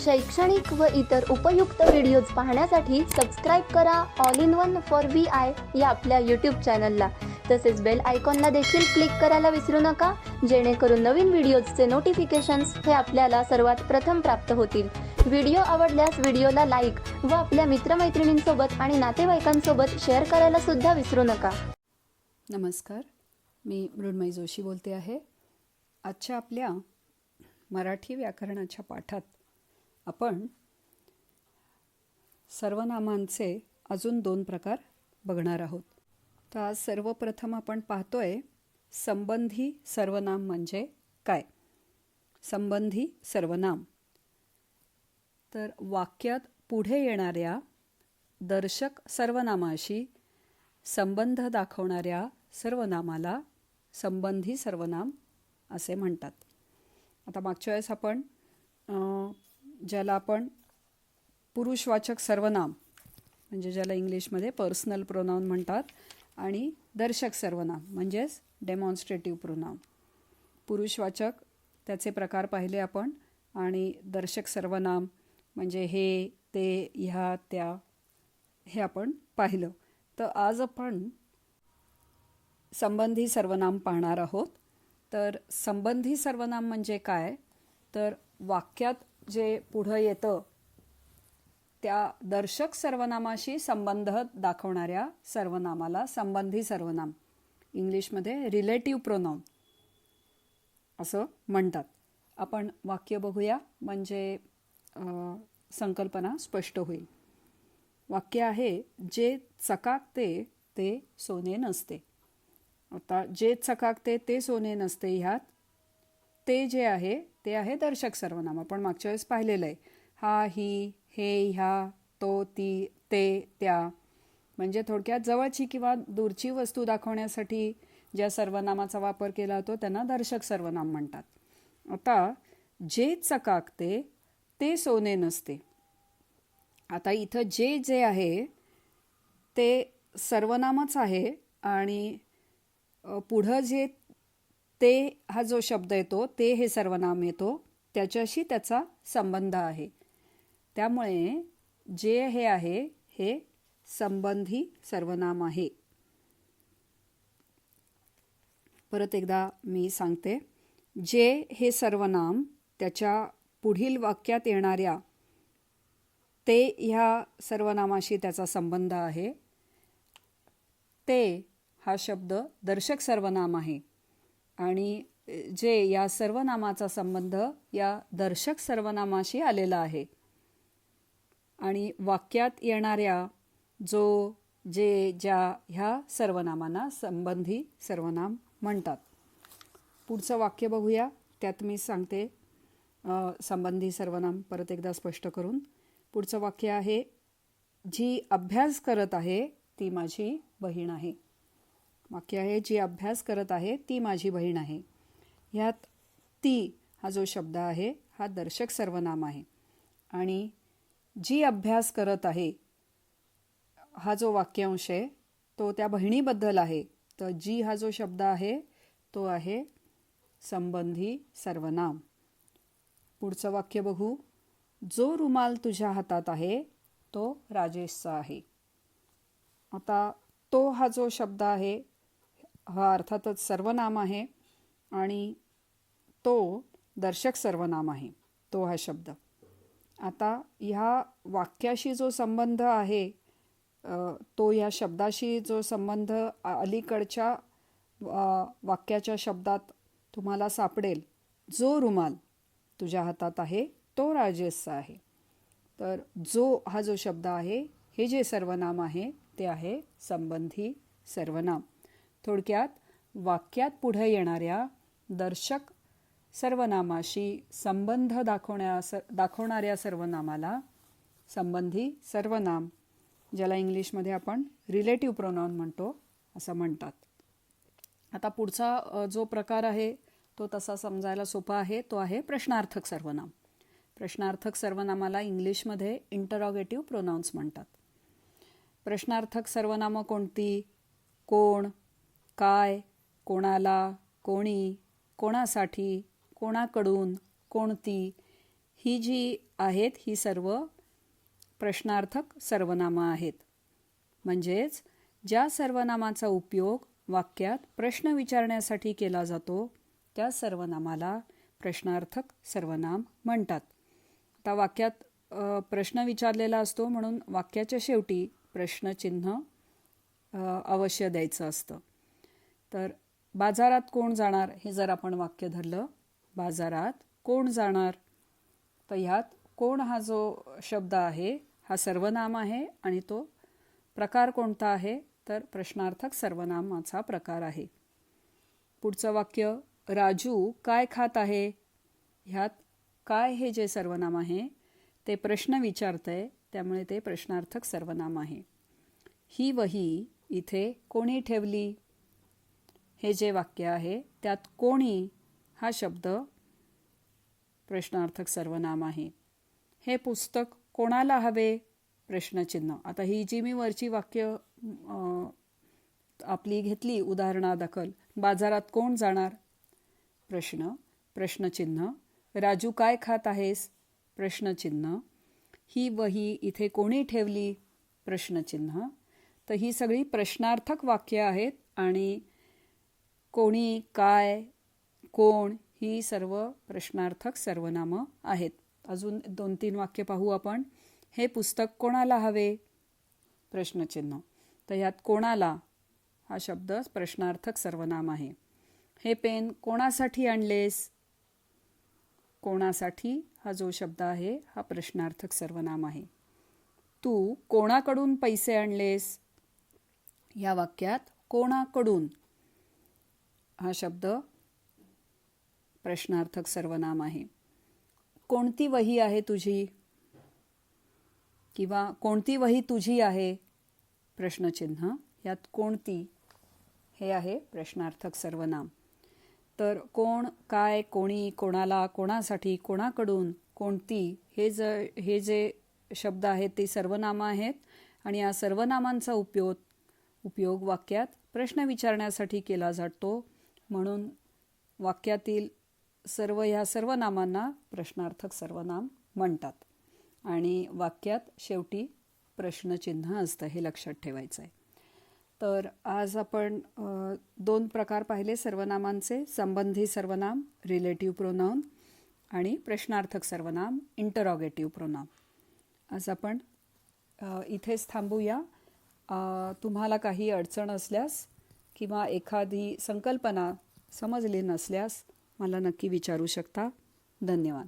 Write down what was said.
शैक्षणिक व इतर उपयुक्त व्हिडिओज पाहण्यासाठी सबस्क्राईब करा all in one for VI या आपल्या यूट्यूब चॅनलला. तसेच बेल आयकॉनला देखील क्लिक करायला विसरू नका, जेणेकरून नवीन व्हिडिओजचे नोटिफिकेशन्स हे आपल्याला सर्वात प्रथम प्राप्त होतील. व्हिडिओ आवडल्यास व्हिडिओला लाईक व आपल्या मित्रमैत्रिणींसोबत आणि नातेवाईकांसोबत शेअर करायला सुद्धा विसरू नका. नमस्कार, मी मृण्मयी जोशी बोलते आहे. आजच्या आपल्या मराठी व्याकरणाच्या पाठात आपण सर्वनामांचे अजून 2 प्रकार बघणार आहोत. तर आज सर्वप्रथम आपण पाहतोय संबंधी सर्वनाम म्हणजे काय. संबंधी सर्वनाम तर वाक्यात पुढे येणाऱ्या दर्शक सर्वनामाशी संबंध दाखवणाऱ्या सर्वनामाला संबंधी सर्वनाम असे म्हणतात. आता मागच्या वेळेस आपण ज्याला आपण पुरुषवाचक सर्वनाम म्हणजे ज्याला इंग्लिशमध्ये पर्सनल प्रोनाउन म्हणतात आणि दर्शक सर्वनाम म्हणजेच डेमॉन्स्ट्रेटिव्ह प्रोनाउन. पुरुषवाचक त्याचे प्रकार पाहिले आपण आणि दर्शक सर्वनाम म्हणजे हे, ते, ह्या, त्या हे आपण पाहिलं. तर आज आपण संबंधी सर्वनाम पाहणार आहोत. तर संबंधी सर्वनाम म्हणजे काय, तर वाक्यात जे पुढं येतं त्या दर्शक सर्वनामाशी संबंध दाखवणाऱ्या सर्वनामाला संबंधी सर्वनाम, इंग्लिशमध्ये रिलेटिव्ह प्रोनाउन असं म्हणतात. आपण वाक्य बघूया म्हणजे संकल्पना स्पष्ट होईल. वाक्य आहे, जे चकाकते ते सोने नसते. आता जे चकाकते ते सोने नसते ह्यात ते जे आहे ते आहे दर्शक सर्वनाम. आपण मागच्या वेळेस पाहिलेलं आहे. हा, ही, हे, ह्या, तो, ती, ते, त्या म्हणजे थोडक्यात जवळची किंवा दूरची वस्तू दाखवण्यासाठी ज्या सर्वनामाचा वापर केला जातो त्यांना दर्शक सर्वनाम म्हणतात. आता जे चकाकते ते सोने नसते. आता इथं जे आहे ते सर्वनामच आहे आणि पुढं जे ते हा जो शब्द येतो ते हे सर्वनाम येतो, त्याच्याशी त्याचा संबंध आहे. त्यामुळे जे हे आहे हे संबंधी सर्वनाम आहे. परत एकदा मी सांगते. जे हे सर्वनाम त्याच्या पुढील वाक्यात येणाऱ्या ते ह्या सर्वनामाशी त्याचा संबंध आहे. ते हा शब्द दर्शक सर्वनाम आहे आणि जे या सर्वनामाचा संबंध या दर्शक सर्वनामाशी आलेला आहे. आणि वाक्यात येणाऱ्या जो, जे, ज्या ह्या सर्वनामांना संबंधी सर्वनाम म्हणतात. पुढचं वाक्य बघूया. त्यात मी सांगते संबंधी सर्वनाम परत एकदा स्पष्ट करून. पुढचं वाक्य आहे, जी अभ्यास करत आहे ती माझी बहीण आहे. वाक्य आहे, जी अभ्यास करत आहे ती माझी बहीण आहे. ह्यात ती हा जो शब्द आहे हा दर्शक सर्वनाम आहे आणि जी अभ्यास करत आहे हा जो वाक्यांश आहे तो त्या बहिणीबद्दल आहे. तर जी हा जो शब्द आहे तो आहे संबंधी सर्वनाम. पुढचं वाक्य बघू. जो रुमाल तुझ्या हातात आहे तो राजेशचा आहे. आता तो हा जो शब्द आहे हा अर्थातच सर्वनाम आहे आणि तो दर्शक सर्वनाम आहे, तो हा शब्द. आता ह्या वाक्याशी जो संबंध आहे तो या शब्दाशी जो संबंध अलीकडच्या वाक्याच्या शब्दात तुम्हाला सापडेल. जो रुमाल तुझ्या हातात आहे तो राजेशचा आहे. तर जो हा जो शब्द आहे हे जे सर्वनाम आहे ते आहे संबंधी सर्वनाम. थोडक्यात वाक्यात पुढे येणाऱ्या दर्शक सर्वनामाशी संबंध दाखवणाऱ्या सर्वनामाला संबंधी सर्वनाम, ज्याला इंग्लिशमध्ये आपण रिलेटिव्ह प्रोनाउन म्हणतो, असं म्हणतात. आता पुढचा जो प्रकार आहे तो तसा समजायला सोपा आहे. तो आहे प्रश्नार्थक सर्वनाम. प्रश्नार्थक सर्वनामाला इंग्लिशमध्ये इंटरॉगेटिव्ह प्रोनाउन्स म्हणतात. प्रश्नार्थक सर्वनामं कोणती? कोण, काय, कोणाला, कोणी, कोणासाठी, कोणाकडून, कोणती ही जी आहेत ही सर्व प्रश्नार्थक सर्वनामं आहेत. म्हणजेच ज्या सर्वनामाचा उपयोग वाक्यात प्रश्न विचारण्यासाठी केला जातो त्या सर्वनामाला प्रश्नार्थक सर्वनाम म्हणतात. आता वाक्यात प्रश्न विचारलेला असतो म्हणून वाक्याच्या शेवटी प्रश्नचिन्ह अवश्य द्यायचं असतं. तर बाजारात कोण जाणार हे जर आपण वाक्य धरलं, बाजारात कोण जाणार, तर ह्यात कोण हा जो शब्द आहे हा सर्वनाम आहे आणि तो प्रकार कोणता आहे तर प्रश्नार्थक सर्वनामाचा प्रकार आहे. पुढचं वाक्य, राजू काय खात आहे, ह्यात काय हे जे सर्वनाम आहे ते प्रश्न विचारतंय त्यामुळे ते प्रश्नार्थक सर्वनाम आहे. ही वही इथे कोणी ठेवली, हे जे वाक्य आहे त्यात कोणी हा शब्द प्रश्नार्थक सर्वनाम आहे. हे पुस्तक कोणाला हवे, प्रश्नचिन्ह. आता ही जी मी वरची वाक्य आपली घेतली उदाहरणादाखल, बाजारात कोण जाणार, प्रश्न, प्रश्नचिन्ह. राजू काय खात आहेस, प्रश्नचिन्ह. ही वही इथे कोणी ठेवली, प्रश्नचिन्ह. तर ही सगळी प्रश्नार्थक वाक्य आहेत आणि कोणी, काय, कोण ही सर्व प्रश्नार्थक सर्वनामं आहेत. अजून 2-3 वाक्य पाहू आपण. हे पुस्तक कोणाला हवे, प्रश्नचिन्ह. तर यात कोणाला हा शब्द प्रश्नार्थक सर्वनाम आहे. हे पेन कोणासाठी आणलेस, कोणासाठी हा जो शब्द आहे हा प्रश्नार्थक सर्वनाम आहे. तू कोणाकडून पैसे आणलेस, या वाक्यात कोणाकडून हा शब्द प्रश्नार्थक सर्वनाम आहे. कोणती वही आहे तुझी किंवा कोणती वही तुझी आहे, प्रश्नचिन्ह. यात कोणती हे आहे प्रश्नार्थक सर्वनाम. तर कोण, काय, कोणी, कोणाला, कोणासाठी, कोणाकडून, कोणती हे जे शब्द आहेत ते सर्वनामं आहेत आणि या सर्वनामांचा उपयोग वाक्यात प्रश्न विचारण्यासाठी केला जातो म्हणून वाक्यातील ह्या सर्वनामांना प्रश्नार्थक सर्वनाम म्हणतात आणि वाक्यात शेवटी प्रश्नचिन्ह असतं, हे लक्षात ठेवायचं आहे. तर आज आपण 2 प्रकार पाहिले सर्वनामांचे, संबंधी सर्वनाम रिलेटिव्ह प्रोनाउन आणि प्रश्नार्थक सर्वनाम इंटरॉगेटिव्ह प्रोनाउन. आज आपण इथेच थांबूया. तुम्हाला काही अडचण असल्यास किंवा एखादी संकल्पना समजली नसल्यास मला नक्की विचारू शकता. धन्यवाद.